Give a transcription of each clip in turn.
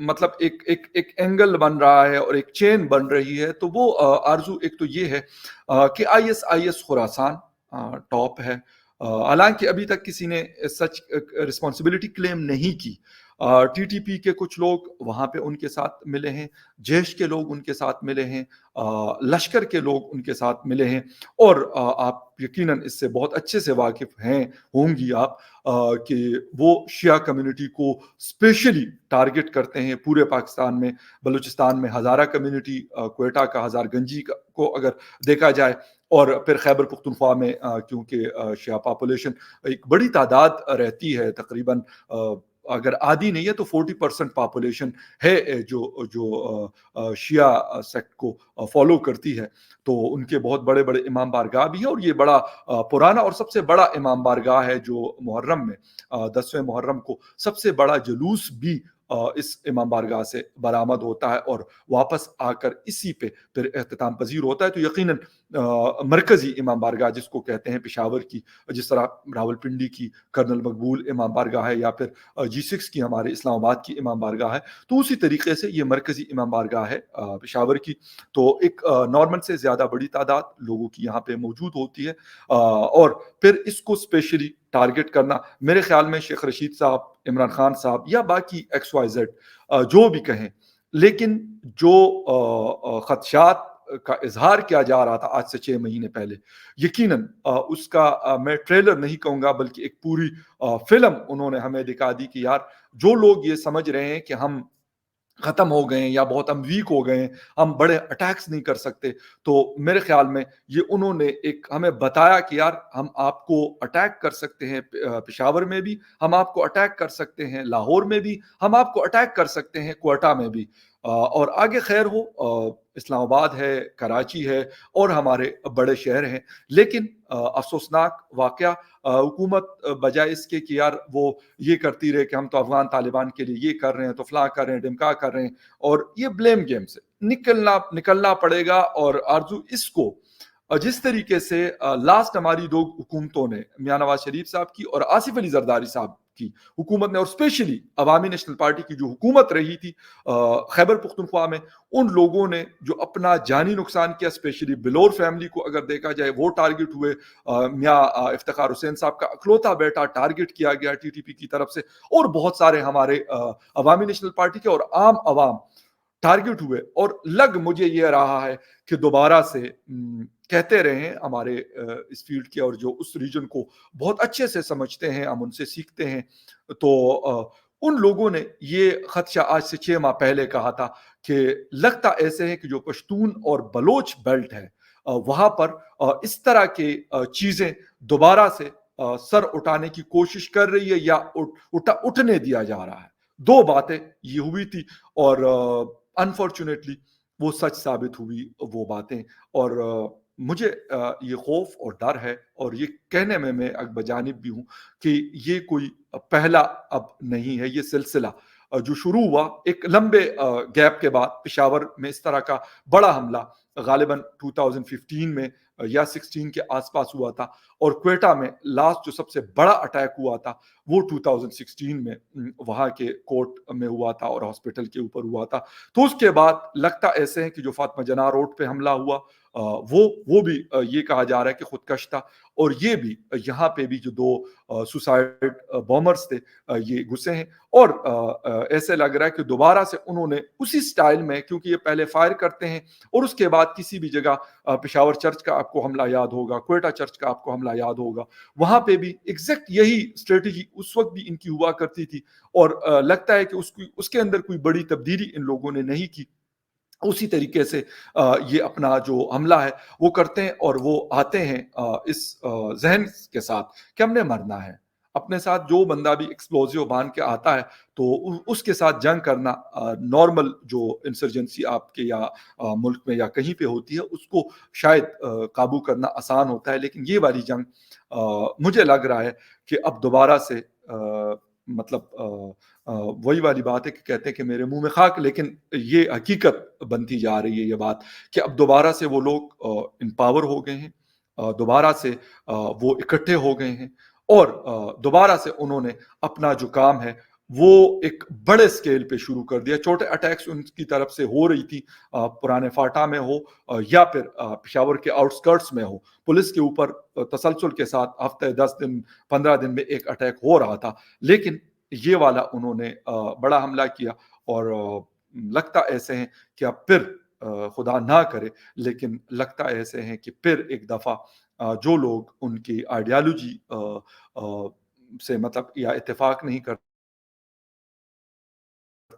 مطلب ایک اینگل بن رہا ہے اور ایک چین بن رہی ہے، تو وہ آرزو ایک تو یہ ہے کہ آئی ایس خراسان ٹاپ ہے، حالانکہ ابھی تک کسی نے سچ رسپانسبلٹی کلیم نہیں کی۔ ٹی ٹی پی کے کچھ لوگ وہاں پہ ان کے ساتھ ملے ہیں، جیش کے لوگ ان کے ساتھ ملے ہیں، لشکر کے لوگ ان کے ساتھ ملے ہیں، اور آپ یقیناً اس سے بہت اچھے سے واقف ہوں گی آپ کہ وہ شیعہ کمیونٹی کو اسپیشلی ٹارگٹ کرتے ہیں پورے پاکستان میں۔ بلوچستان میں ہزارہ کمیونٹی، کوئٹہ کا ہزار گنجی کو اگر دیکھا جائے، اور پھر خیبر پختونخوا میں کیونکہ شیعہ پاپولیشن ایک بڑی تعداد رہتی ہے، تقریباً اگر آدھی نہیں ہے تو 40% پاپولیشن ہے جو شیعہ سیکٹ کو فالو کرتی ہے، تو ان کے بہت بڑے بڑے امام بارگاہ بھی ہیں، اور یہ بڑا پرانا اور سب سے بڑا امام بارگاہ ہے جو محرم میں 10ویں محرم کو سب سے بڑا جلوس بھی اس امام بارگاہ سے برآمد ہوتا ہے اور واپس آ کر اسی پہ پھر اختتام پذیر ہوتا ہے۔ تو یقیناً مرکزی امام بارگاہ جس کو کہتے ہیں پشاور کی، جس طرح راولپنڈی کی کرنل مقبول امام بارگاہ ہے، یا پھر G6 کی ہمارے اسلام آباد کی امام بارگاہ ہے، تو اسی طریقے سے یہ مرکزی امام بارگاہ ہے پشاور کی، تو ایک نارمل سے زیادہ بڑی تعداد لوگوں کی یہاں پہ موجود ہوتی ہے، اور پھر اس کو اسپیشلی ٹارگٹ کرنا، میرے خیال میں شیخ رشید صاحب، عمران خان صاحب یا باقی XYZ جو بھی کہیں، لیکن جو خدشات کا اظہار کیا جا رہا تھا آج سے 6 مہینے پہلے، یقیناً اس کا میں ٹریلر نہیں کہوں گا بلکہ ایک پوری فلم انہوں نے ہمیں دکھا دی کہ یار جو لوگ یہ سمجھ رہے ہیں کہ ہم ختم ہو گئے ہیں یا بہت ہم ویک ہو گئے ہیں، ہم بڑے اٹیکس نہیں کر سکتے، تو میرے خیال میں یہ انہوں نے ایک ہمیں بتایا کہ یار ہم آپ کو اٹیک کر سکتے ہیں، پشاور میں بھی ہم آپ کو اٹیک کر سکتے ہیں، لاہور میں بھی ہم آپ کو اٹیک کر سکتے ہیں، کوئٹہ میں بھی، اور آگے خیر ہو، اسلام آباد ہے، کراچی ہے، اور ہمارے بڑے شہر ہیں، لیکن افسوسناک واقعہ، حکومت بجائے اس کے کہ یار وہ یہ کرتی رہے کہ ہم تو افغان طالبان کے لیے یہ کر رہے ہیں، تو فلاں کر رہے ہیں، ڈمکا کر رہے ہیں، اور یہ بلیم گیم سے نکلنا پڑے گا۔ اور آرزو اس کو جس طریقے سے لاسٹ ہماری 2 حکومتوں نے، میاں نواز شریف صاحب کی اور آصف علی زرداری صاحب کی حکومت نے، اور اسپیشلی عوامی نیشنل پارٹی کی جو حکومت رہی تھی خیبر پختونخوا میں، ان لوگوں نے جو اپنا جانی نقصان کیا، اسپیشلی بلور فیملی کو اگر دیکھا جائے وہ ٹارگٹ ہوئے، میاں افتخار حسین صاحب کا اکلوتا بیٹا ٹارگٹ کیا گیا ٹی ٹی پی کی طرف سے، اور بہت سارے ہمارے عوامی نیشنل پارٹی کے اور عام عوام ٹارگٹ ہوئے، اور مجھے یہ رہا ہے کہ دوبارہ سے کہتے رہے ہمارے اس فیلڈ کے اور جو اس ریجن کو بہت اچھے سے سمجھتے ہیں، ہم ان سے سیکھتے ہیں، تو ان لوگوں نے یہ خدشہ آج سے 6 ماہ پہلے کہا تھا کہ لگتا ایسے ہے کہ جو پشتون اور بلوچ بیلٹ ہے وہاں پر اس طرح کے چیزیں دوبارہ سے سر اٹھانے کی کوشش کر رہی ہے یا اٹھنے دیا جا رہا ہے۔ 2 باتیں یہ ہوئی تھی، اور انفارچونیٹلی وہ سچ ثابت ہوئی وہ باتیں، اور مجھے یہ خوف اور ڈر ہے، اور یہ کہنے میں ایک بجانب بھی ہوں کہ یہ کوئی پہلا اب نہیں ہے، یہ سلسلہ جو شروع ہوا ایک لمبے گیپ کے بعد، پشاور میں اس طرح کا بڑا حملہ غالباً 2015 میں یا 16 کے آس پاس ہوا تھا، اور کوئٹہ میں لاسٹ جو سب سے بڑا اٹیک ہوا تھا وہ 2016 میں وہاں کے کورٹ میں ہوا تھا اور ہاسپٹل کے اوپر ہوا تھا۔ تو اس کے بعد لگتا ایسے ہیں کہ جو فاطمہ جناح روڈ پہ حملہ ہوا وہ بھی یہ کہا جا رہا ہے کہ خودکش تھا، اور یہ بھی یہاں پہ بھی جو 2 سوسائڈ بومرز تھے یہ گھسے ہیں، اور ایسے لگ رہا ہے کہ دوبارہ سے انہوں نے اسی سٹائل میں، کیونکہ یہ پہلے فائر کرتے ہیں اور اس کے بعد کسی بھی جگہ، پشاور چرچ کا آپ کو حملہ یاد ہوگا، کوئٹہ چرچ کا آپ کو حملہ یاد ہوگا، وہاں پہ بھی ایگزیکٹ یہی اسٹریٹجی اس وقت بھی ان کی ہوا کرتی تھی، اور لگتا ہے کہ اس کے اندر کوئی بڑی تبدیلی ان لوگوں نے نہیں کی، اسی طریقے سے یہ اپنا جو حملہ ہے وہ کرتے ہیں، اور وہ آتے ہیں اس ذہن کے ساتھ کہ ہم نے مرنا ہے، اپنے ساتھ جو بندہ بھی ایکسپلوزیو باندھ کے آتا ہے تو اس کے ساتھ جنگ کرنا نارمل جو انسرجنسی آپ کے یا ملک میں یا کہیں پہ ہوتی ہے اس کو شاید قابو کرنا آسان ہوتا ہے، لیکن یہ والی جنگ مجھے لگ رہا ہے کہ اب دوبارہ سے مطلب وہی والی بات ہے کہ کہتے ہیں کہ میرے منہ میں خاک، لیکن یہ حقیقت بنتی جا رہی ہے یہ بات کہ اب دوبارہ سے وہ لوگ امپاور ہو گئے ہیں، دوبارہ سے وہ اکٹھے ہو گئے ہیں، اور دوبارہ سے انہوں نے اپنا جو کام ہے وہ ایک بڑے اسکیل پہ شروع کر دیا. چھوٹے اٹیکس ان کی طرف سے ہو رہی تھی, پرانے فاٹا میں ہو یا پھر پشاور کے آؤٹسکرٹس میں ہو, پولیس کے اوپر تسلسل کے ساتھ ہفتے 10 دن 15 دن میں ایک اٹیک ہو رہا تھا. لیکن یہ والا انہوں نے بڑا حملہ کیا, اور لگتا ایسے ہیں کہ اب پھر خدا نہ کرے, لیکن لگتا ایسے ہیں کہ پھر ایک دفعہ جو لوگ ان کی آئیڈیالوجی سے مطلب یا اتفاق نہیں کرتے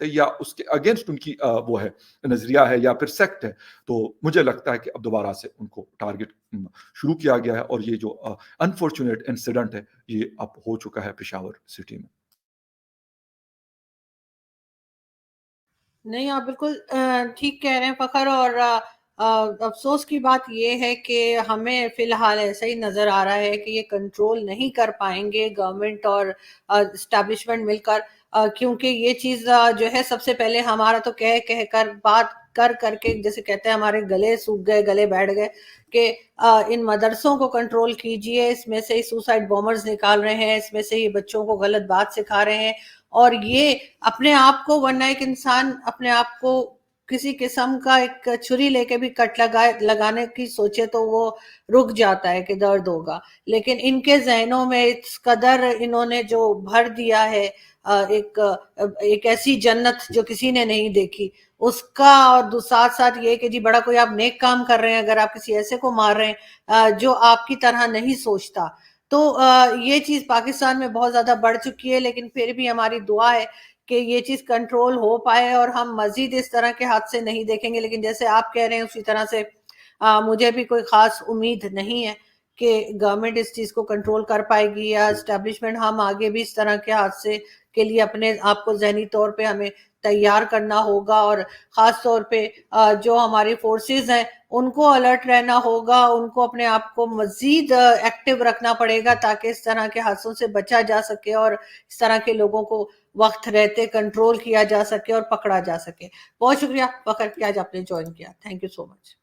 یا اس کے اگینسٹ ان کی وہ ہے نظریہ ہے یا پھر سیکٹ ہے, تو مجھے لگتا ہے کہ اب دوبارہ سے ان کو ٹارگٹ شروع کیا گیا ہے, اور یہ جو انفارچونیٹ انسیڈنٹ ہے یہ اب ہو چکا ہے پشاور سٹی میں. نہیں آپ بالکل ٹھیک کہہ رہے ہیں فخر, اور افسوس کی بات یہ ہے کہ ہمیں فی الحال ایسا ہی نظر آ رہا ہے کہ یہ کنٹرول نہیں کر پائیں گے گورنمنٹ اور اسٹیبلشمنٹ مل کر, کیونکہ یہ چیز جو ہے سب سے پہلے ہمارا تو کہہ کر بات کر کے جیسے کہتے ہیں ہمارے گلے سوکھ گئے, گلے بیٹھ گئے کہ ان مدرسوں کو کنٹرول کیجئے, اس میں سے ہی سوسائڈ بومرز نکال رہے ہیں, اس میں سے ہی بچوں کو غلط بات سکھا رہے ہیں, اور یہ اپنے آپ کو, ورنہ ایک انسان اپنے آپ کو کسی قسم کا ایک چھری لے کے بھی کٹ لگانے کی سوچے تو وہ رک جاتا ہے کہ درد ہوگا, لیکن ان کے ذہنوں میں اس قدر انہوں نے جو بھر دیا ہے ایک ایسی جنت جو کسی نے نہیں دیکھی اس کا, اور ساتھ ساتھ یہ کہ جی بڑا کوئی آپ نیک کام کر رہے ہیں اگر آپ کسی ایسے کو مار رہے ہیں جو آپ کی طرح نہیں سوچتا, تو یہ چیز پاکستان میں بہت زیادہ بڑھ چکی ہے. لیکن پھر بھی ہماری دعا ہے کہ یہ چیز کنٹرول ہو پائے اور ہم مزید اس طرح کے حادثے نہیں دیکھیں گے. لیکن جیسے آپ کہہ رہے ہیں اسی طرح سے مجھے بھی کوئی خاص امید نہیں ہے کہ گورنمنٹ اس چیز کو کنٹرول کر پائے گی یا اسٹیبلشمنٹ. ہم آگے بھی اس طرح کے حادثے کے لیے اپنے آپ کو ذہنی طور پہ ہمیں تیار کرنا ہوگا, اور خاص طور پہ جو ہماری فورسز ہیں ان کو الرٹ رہنا ہوگا, ان کو اپنے آپ کو مزید ایکٹیو رکھنا پڑے گا تاکہ اس طرح کے حادثوں سے بچا جا سکے اور اس طرح کے لوگوں کو وقت رہتے کنٹرول کیا جا سکے اور پکڑا جا سکے. بہت شکریہ فخر کہ آج آپ نے جوائن کیا. Thank you so much.